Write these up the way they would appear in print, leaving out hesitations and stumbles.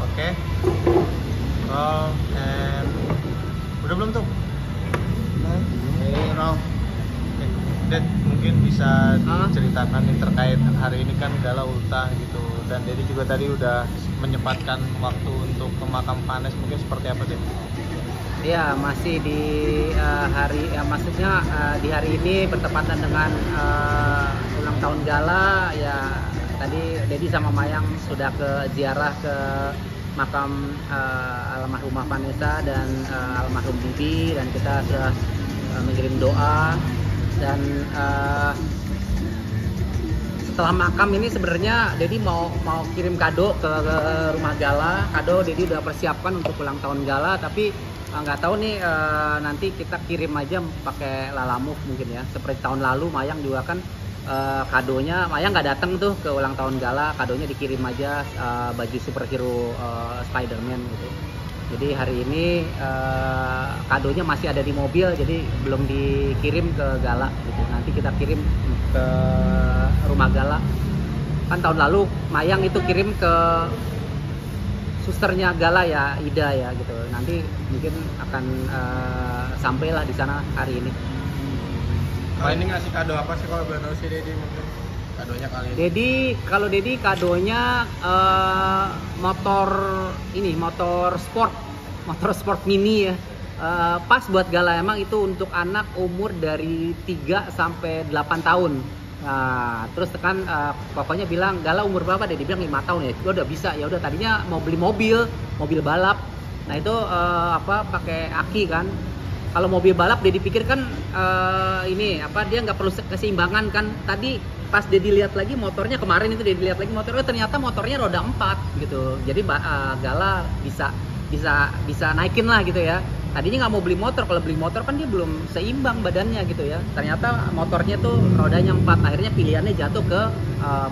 Oke. Roll and udah belum tuh? Roll. Oke. Ded, mungkin bisa diceritakan nih terkait hari ini kan Gala ultah gitu, dan Dedi juga tadi udah menyempatkan waktu untuk ke makam Vanes, mungkin seperti apa Ded? Ya, masih di hari, ya maksudnya di hari ini bertepatan dengan ulang tahun Gala. Ya, tadi Dedi sama Mayang sudah ke ziarah ke makam almarhumah Vanessa dan almarhum Bibi, dan kita sudah mengirim doa. Dan setelah makam ini sebenarnya Dedi mau kirim kado ke rumah Gala. Kado Dedi udah persiapkan untuk ulang tahun Gala, tapi nggak tahu nih, nanti kita kirim aja pakai Lalamove mungkin ya. Seperti tahun lalu Mayang juga kan kadonya, Mayang nggak datang tuh ke ulang tahun Gala, kadonya dikirim aja baju superhero Spider-Man gitu. Jadi hari ini kadonya masih ada di mobil, jadi belum dikirim ke Gala gitu. Nanti kita kirim ke rumah Gala. Kan tahun lalu Mayang itu kirim ke susternya Gala ya, Ida ya gitu. Nanti mungkin akan sampailah di sana hari ini. Kali ini ngasih kado apa sih kalau boleh tahu sih Dedi, mungkin kadonya kali ini? Kalau Dedi kadonya motor ini, motor sport mini ya. Pas buat Gala, emang itu untuk anak umur dari 3 sampai 8 tahun. Nah, terus kan pokoknya bilang Gala umur berapa deh? Dia bilang 5 tahun ya. Udah bisa. Ya udah, tadinya mau beli mobil balap. Nah, itu pakai aki kan. Kalau mobil balap dia dipikir kan dia nggak perlu keseimbangan kan. Tadi pas dia dilihat lagi motornya, kemarin itu dia dilihat lagi motornya, ternyata motornya roda 4 gitu. Jadi Gala bisa naikin lah gitu ya. Tadinya nggak mau beli motor, kalau beli motor kan dia belum seimbang badannya gitu ya. Ternyata motornya tuh rodanya 4, akhirnya pilihannya jatuh ke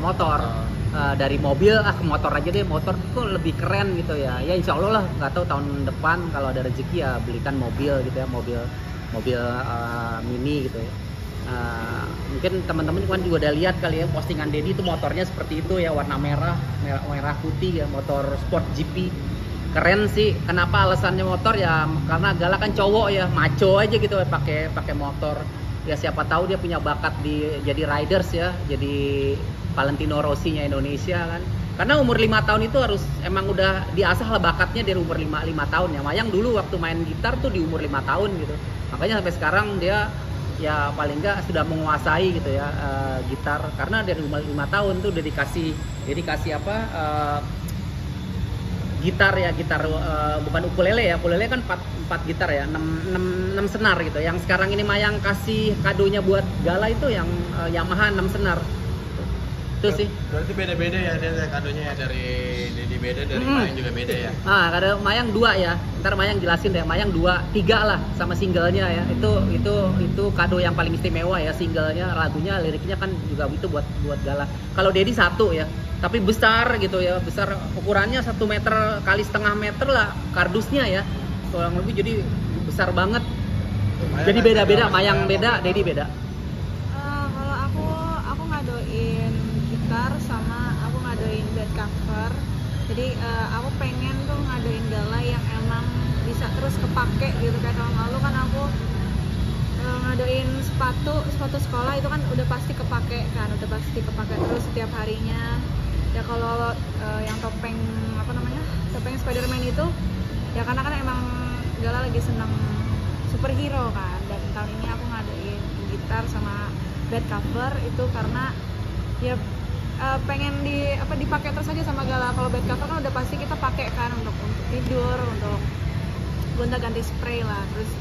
motor. Dari mobil ke motor aja deh, motor tuh lebih keren gitu ya. Ya insya Allah lah, nggak tahu tahun depan kalau ada rezeki ya belikan mobil gitu ya, mobil mini gitu ya. Mungkin teman-teman kan juga udah lihat kali ya postingan Dedi itu motornya seperti itu ya, warna merah putih ya, motor sport GP. Keren sih. Kenapa alasannya motor ya? Karena Gala kan cowok ya, maco aja gitu pakai motor. Ya siapa tahu dia punya bakat jadi riders ya, jadi Valentino Rossi-nya Indonesia kan. Karena umur 5 tahun itu harus emang udah diasah lah bakatnya dari umur 5 tahun ya. Mayang dulu waktu main gitar tuh di umur 5 tahun gitu. Makanya sampai sekarang dia ya paling enggak sudah menguasai gitu ya gitar, karena dari umur 5 tahun tuh udah dikasih gitar bukan ukulele ya. Ukulele kan 4 gitar ya, 6 senar gitu. Yang sekarang ini Mayang kasih kadonya buat Gala itu yang Yamaha 6 senar. Itu sih. Berarti beda-beda ya kadonya ya, dari Dedi beda, dari Mayang juga beda ya. Kado Mayang 2 ya. Ntar Mayang jelasin deh. Mayang 3 lah sama singlenya ya. Itu kado yang paling istimewa ya, singlenya, lagunya, liriknya kan juga itu buat Gala. Kalau Dedi 1 ya. Tapi besar gitu ya, besar, ukurannya 1 meter kali setengah meter lah kardusnya ya, kurang lebih, jadi besar banget. Jadi beda-beda, Mayang beda, Dedi beda. Kalau aku ngadoin gitar sama aku ngadoin bed cover. Jadi aku pengen tuh ngadoin Gala yang emang bisa terus kepake gitu. Kayak tahun lalu kan aku ngadoin sepatu sekolah, itu kan udah pasti kepake terus setiap harinya. Ya kalau yang topeng Spider-Man itu ya karena kan emang Gala lagi seneng superhero kan, dan tahun ini aku ngadain gitar sama bed cover itu karena ya pengen dipakai terus aja sama Gala. Kalau bed cover kan udah pasti kita pakai kan untuk tidur, untuk gonta-ganti spray lah, terus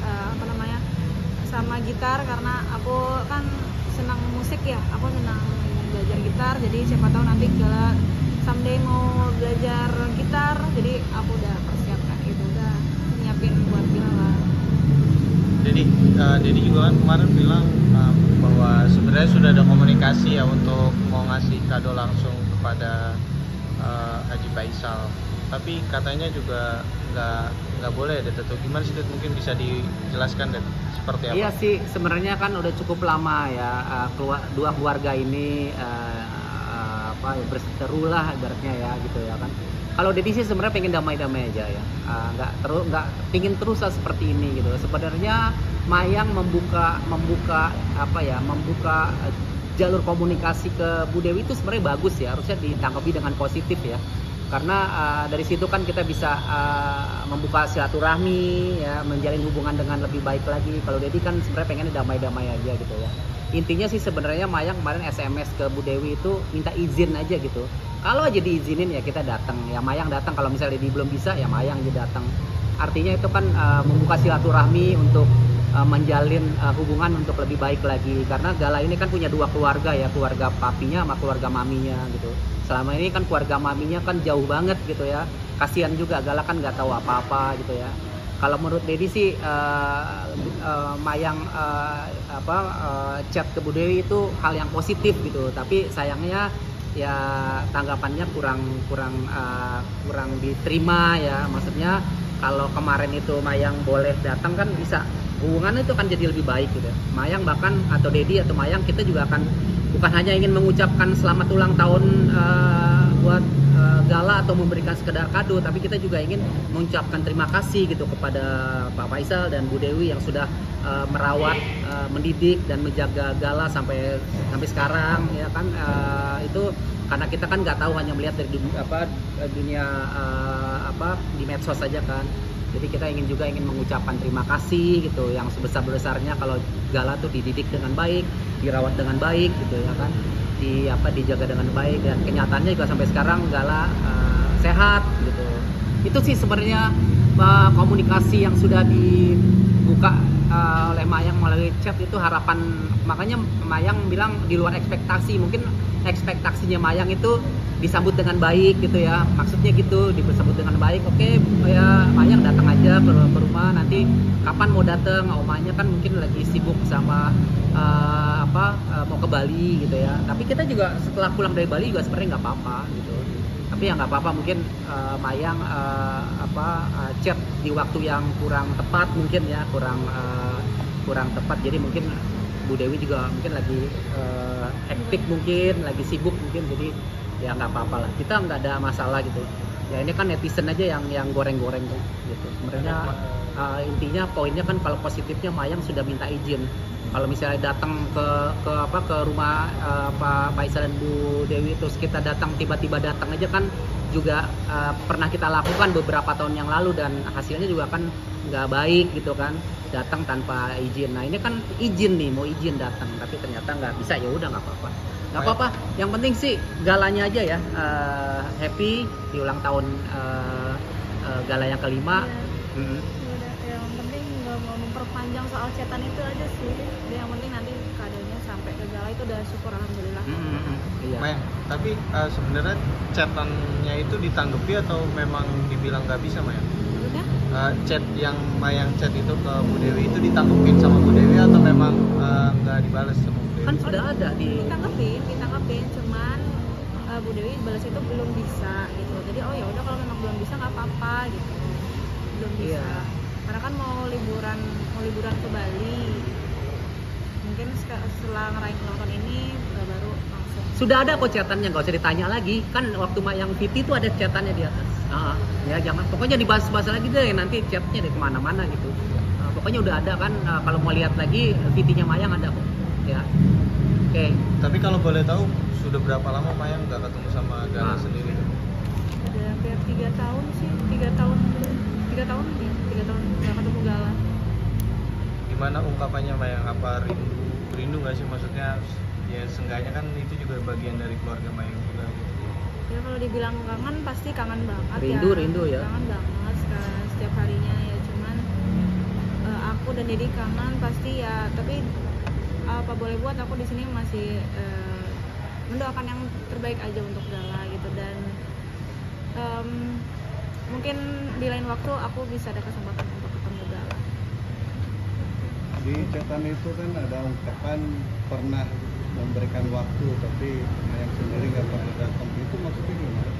sama gitar karena aku kan senang musik ya, aku senang belajar gitar, jadi siapa tahu nanti Gala someday mau belajar gitar, jadi aku udah persiapkan itu, udah nyiapin buat Gala. Dedi juga kan kemarin bilang bahwa sebenarnya sudah ada komunikasi ya untuk mau ngasih kado langsung kepada Haji Faisal, tapi katanya juga nggak boleh deh. Tentu gimana sih, mungkin bisa dijelaskan deh seperti apa? Iya sih, sebenarnya kan udah cukup lama ya dua keluarga ini berseteru lah ibaratnya ya gitu ya kan. Kalau Dedi sih sebenarnya pengen damai-damai aja ya, nggak pingin terus lah seperti ini gitu. Sebenarnya Mayang membuka jalur komunikasi ke Bu Dewi itu sebenarnya bagus ya, harusnya ditanggapi dengan positif ya. Karena dari situ kan kita bisa membuka silaturahmi ya, menjalin hubungan dengan lebih baik lagi. Kalau Dedi kan sebenarnya pengennya damai-damai aja gitu ya. Intinya sih sebenarnya Mayang kemarin SMS ke Bu Dewi itu minta izin aja gitu. Kalau aja diizinin ya kita datang, ya Mayang datang. Kalau misalnya Dedi belum bisa ya Mayang aja datang. Artinya itu kan membuka silaturahmi untuk menjalin hubungan untuk lebih baik lagi. Karena Gala ini kan punya dua keluarga ya, keluarga papinya sama keluarga maminya gitu. Selama ini kan keluarga maminya kan jauh banget gitu ya. Kasihan juga, Gala kan nggak tahu apa-apa gitu ya. Kalau menurut Dedi sih Mayang chat ke Bu Dewi itu hal yang positif gitu. Tapi sayangnya ya tanggapannya kurang diterima ya. Maksudnya kalau kemarin itu Mayang boleh datang kan bisa hubungan itu kan jadi lebih baik gitu. Mayang bahkan atau Dedi atau Mayang kita juga akan bukan hanya ingin mengucapkan selamat ulang tahun buat Gala atau memberikan sekedar kado, tapi kita juga ingin mengucapkan terima kasih gitu kepada Pak Faisal dan Bu Dewi yang sudah merawat, mendidik dan menjaga Gala sampai sekarang ya kan. Itu karena kita kan nggak tahu, hanya melihat dari dunia di medsos saja kan. Jadi kita ingin mengucapkan terima kasih gitu yang sebesar-besarnya kalau Gala tuh dididik dengan baik, dirawat dengan baik gitu ya kan. Dijaga dengan baik, dan kenyataannya juga sampai sekarang Gala sehat gitu. Itu sih sebenarnya komunikasi yang sudah dibuka oleh Mayang melalui chat itu harapan. Makanya Mayang bilang di luar ekspektasi, mungkin ekspektasinya Mayang itu disambut dengan baik gitu ya, maksudnya gitu, disambut dengan baik. Oke ya Mayang datang aja ke rumah, nanti kapan mau datang, omanya kan mungkin lagi sibuk sama mau ke Bali gitu ya. Tapi kita juga setelah pulang dari Bali juga sebenarnya nggak apa-apa gitu. Tapi ya nggak apa-apa, mungkin Mayang chat di waktu yang kurang tepat mungkin ya, kurang tepat. Jadi mungkin Bu Dewi juga mungkin lagi hektik, mungkin lagi sibuk mungkin, jadi ya nggak apa-apa lah, kita nggak ada masalah gitu ya. Ini kan netizen aja yang goreng-goreng tuh gitu sebenarnya. Intinya poinnya kan kalau positifnya Mayang sudah minta izin. Kalau misalnya datang ke rumah Pak Faisal dan Bu Dewi, terus kita datang tiba-tiba datang aja kan juga pernah kita lakukan beberapa tahun yang lalu, dan hasilnya juga kan nggak baik gitu kan, datang tanpa izin. Nah ini kan izin nih, mau izin datang tapi ternyata nggak bisa, ya udah nggak apa-apa. Yang penting sih Galanya aja ya happy di ulang tahun Gala yang kelima. Yang penting nggak mau memperpanjang soal chatan itu aja sih. Yang penting nanti kadonya sampai ke Gala itu udah syukur, alhamdulillah. Iya. Mayang, tapi sebenarnya chatannya itu ditanggapi atau memang dibilang nggak bisa, Mayang? Maksudnya? Chat yang Mayang chat itu ke Bu Dewi itu ditanggepin sama Bu Dewi atau memang nggak dibalas sama Bu Dewi? Kan sudah ada ditanggepin, cuman Bu Dewi balas itu belum bisa gitu. Jadi oh ya udah, kalau memang belum bisa nggak apa-apa gitu, belum bisa. Iya. Karena kan mau liburan ke Bali, mungkin setelah ngerayain ulang tahun ini baru langsung. Sudah ada kok chatannya, nggak usah ditanya lagi. Kan waktu Mayang Viti itu ada chatannya di atas. Ya jangan, pokoknya dibahas-bahas lagi deh, nanti chatnya di kemana-mana gitu. Pokoknya udah ada kan, kalau mau lihat lagi Vitinya Mayang ada kok. Ya. Oke. Tapi kalau boleh tahu sudah berapa lama Mayang nggak ketemu sama Gala sendiri? Udah hampir 3 tahun sih, 3 tahun nggak ketemu Gala. Gimana ungkapannya Mayang? Apa rindu nggak sih, maksudnya ya seenggaknya kan itu juga bagian dari keluarga Mayang juga gitu. Ya kalau dibilang kangen pasti kangen banget. Rindu ya. Kangen banget setiap harinya ya, cuman aku dan Dedi kangen pasti ya, tapi apa boleh buat, aku di sini masih mendoakan yang terbaik aja untuk Gala gitu. Dan mungkin di lain waktu aku bisa ada kesempatan untuk ketemu Gala. Di catatan itu kan ada ungkapan pernah memberikan waktu, tapi yang sendiri nggak pernah datang. Itu maksudnya gimana?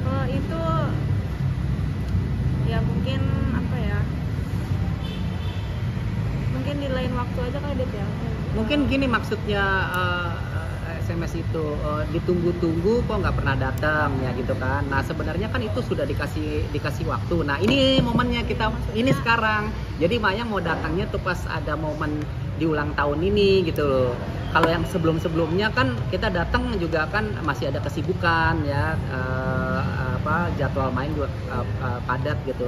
Kalau itu ya mungkin apa ya? Mungkin di lain waktu aja kali Dit ya. Mungkin gini maksudnya SMS itu ditunggu-tunggu kok nggak pernah datang ya gitu kan. Nah sebenarnya kan itu sudah dikasih waktu. Nah ini momennya kita ini sekarang. Jadi Mayang mau datangnya tuh pas ada momen di ulang tahun ini gitu loh. Kalau yang sebelum-sebelumnya kan kita datang juga kan masih ada kesibukan ya, jadwal main juga padat gitu.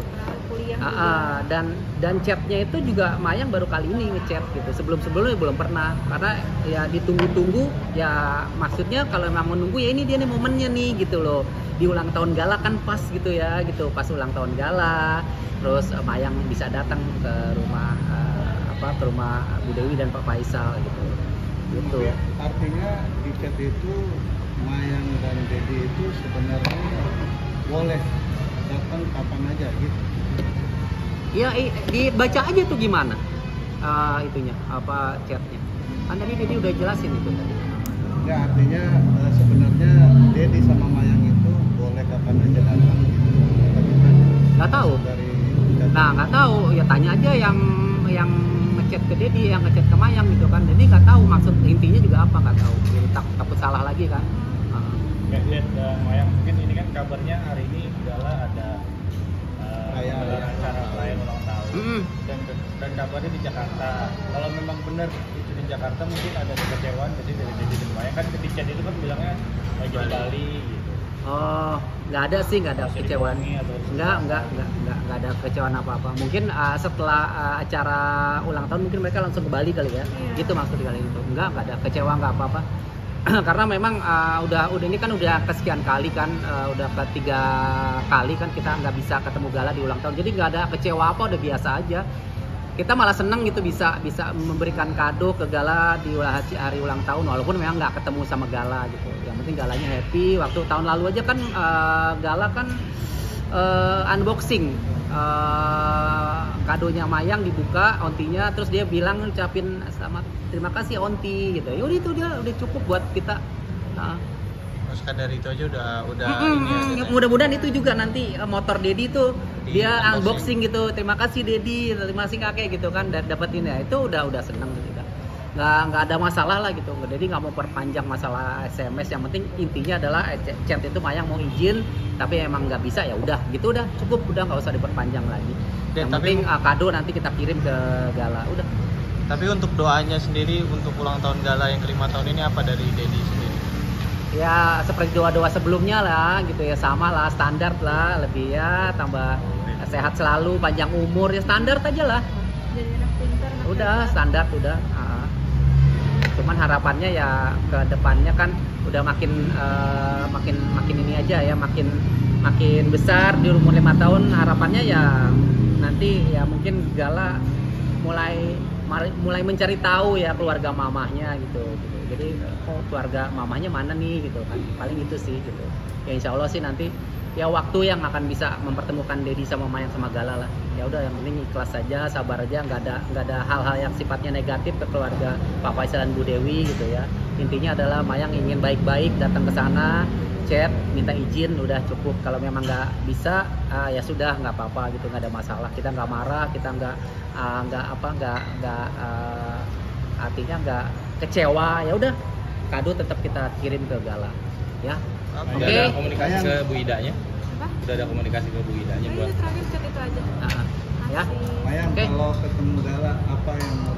Kuliah juga. Dan chatnya itu juga Mayang baru kali ini ngechat gitu. Sebelum-sebelumnya belum pernah, karena ya ditunggu-tunggu ya, maksudnya kalau memang menunggu ya ini dia nih momennya nih gitu loh. Di ulang tahun Gala kan pas gitu ya gitu, pas ulang tahun Gala terus Mayang bisa datang ke rumah ke rumah Bu Dewi dan Pak Faisal gitu. Tapi artinya di chat itu Mayang dan Dedi itu sebenarnya boleh datang kapan aja gitu. Ya dibaca aja tuh gimana itunya chatnya. Kan tadi Dedi udah jelasin itu tadi. Ya artinya sebenarnya Dedi sama Mayang itu boleh kapan aja datang gitu. Nggak tahu. Nah nggak tahu ya, tanya aja yang ngechat ke Dedi, yang ngechat ke Mayang gitu kan. Jadi nggak tahu maksud intinya juga apa, nggak tahu. Jadi takut salah lagi kan. Lihat Mayang, mungkin ini kan kabarnya hari ini Gala ada acara perayaan ulang tahun dan kabarnya di Jakarta. Kalau memang benar itu di Jakarta, mungkin ada kekecewaan jadi dari Dedi dan Mayang kan di chat itu kan bilangnya lagi di Bali gitu. Oh, nggak ada sih, nggak ada kekecewaan. Nggak ada kekecewaan apa-apa. Mungkin setelah acara ulang tahun mungkin mereka langsung ke Bali kali ya. Gitu maksud kali itu. Nggak ada kecewa, nggak apa-apa. Karena memang udah ini kan udah kesekian kali kan, udah ketiga kali kan kita nggak bisa ketemu Gala di ulang tahun. Jadi nggak ada kecewa apa, udah biasa aja. Kita malah seneng gitu bisa memberikan kado ke Gala di hari ulang tahun, walaupun memang nggak ketemu sama Gala gitu. Yang penting Galanya happy. Waktu tahun lalu aja kan Gala kan unboxing kadonya Mayang, dibuka ontinya, terus dia bilang ngucapin selamat, terima kasih onti gitu. Yaudah itu dia udah cukup buat kita. Terus kan dari itu aja udah ini ya. Mudah-mudahan itu juga nanti motor Dedi tuh dia unboxing gitu. Terima kasih Dedi, terima kasih kakek gitu kan, dapat ini ya. Itu udah seneng gitu kan. Nggak ada masalah lah gitu. Jadi nggak mau perpanjang masalah SMS. Yang penting intinya adalah chat itu Mayang mau izin, tapi emang nggak bisa ya udah gitu, udah cukup, udah nggak usah diperpanjang lagi. Yang penting kado nanti kita kirim ke Gala, udah. Tapi untuk doanya sendiri untuk ulang tahun Gala yang ke-5 tahun ini apa dari Dedi sendiri? Ya seperti doa-doa sebelumnya lah gitu ya, sama lah, standar lah, lebih ya tambah sehat selalu, panjang umur, ya standar aja lah. Jadi anak pintar. Udah standar udah. Cuman harapannya ya ke depannya kan udah makin ini aja ya, makin besar di umur 5 tahun. Harapannya ya nanti ya mungkin Gala mulai mencari tahu ya keluarga mamahnya gitu. Jadi keluarga mamahnya mana nih gitu kan, paling itu sih gitu ya. Insya Allah sih nanti ya waktu yang akan bisa mempertemukan Dedi sama Mayang sama Gala lah. Ya udah yang penting ikhlas saja, sabar aja, nggak ada hal-hal yang sifatnya negatif ke keluarga Pak Faisal dan Bu Dewi gitu ya. Intinya adalah Mayang ingin baik-baik datang ke sana, chat, minta izin, udah cukup. Kalau memang nggak bisa ya sudah, nggak apa-apa gitu, nggak ada masalah. Kita nggak marah, kita artinya nggak kecewa, ya udah kado tetap kita kirim ke Gala ya. Udah ada komunikasi ke Bu Idanya? Apa? Udah ada komunikasi ke Bu Idanya buat Terakhir chat itu aja. Ya. Masih. Mayang, kalau ketemu Gala apa yang mau